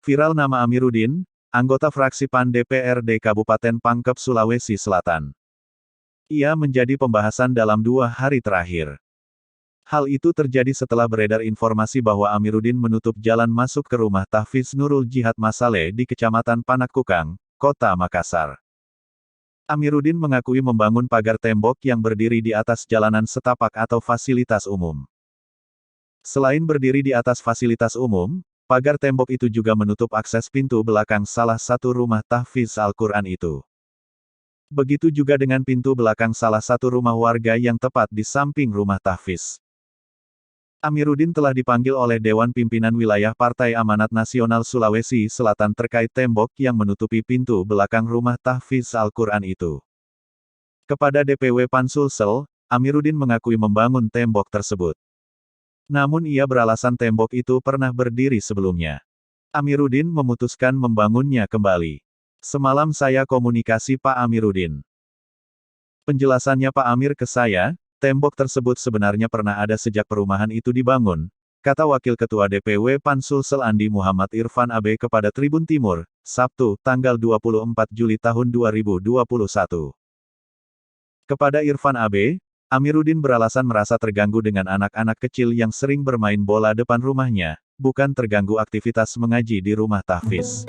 Viral nama Amiruddin, anggota fraksi PAN DPRD Kabupaten Pangkep Sulawesi Selatan. Ia menjadi pembahasan dalam 2 hari terakhir. Hal itu terjadi setelah beredar informasi bahwa Amiruddin menutup jalan masuk ke rumah Tahfiz Nurul Jihad Masale di Kecamatan Panakukang, Kota Makassar. Amiruddin mengakui membangun pagar tembok yang berdiri di atas jalanan setapak atau fasilitas umum. Selain berdiri di atas fasilitas umum, pagar tembok itu juga menutup akses pintu belakang salah satu rumah tahfiz Al-Quran itu. Begitu juga dengan pintu belakang salah satu rumah warga yang tepat di samping rumah tahfiz. Amiruddin telah dipanggil oleh Dewan Pimpinan Wilayah Partai Amanat Nasional Sulawesi Selatan terkait tembok yang menutupi pintu belakang rumah tahfiz Al-Quran itu. Kepada DPW Pansulsel, Amiruddin mengakui membangun tembok tersebut. Namun ia beralasan tembok itu pernah berdiri sebelumnya. Amiruddin memutuskan membangunnya kembali. Semalam saya komunikasi Pak Amiruddin. Penjelasannya Pak Amir ke saya, tembok tersebut sebenarnya pernah ada sejak perumahan itu dibangun, kata Wakil Ketua DPW Pansulsel Andi Muhammad Irfan AB kepada Tribun Timur, Sabtu, tanggal 24 Juli tahun 2021. Kepada Irfan AB, Amiruddin beralasan merasa terganggu dengan anak-anak kecil yang sering bermain bola depan rumahnya, bukan terganggu aktivitas mengaji di rumah tahfiz.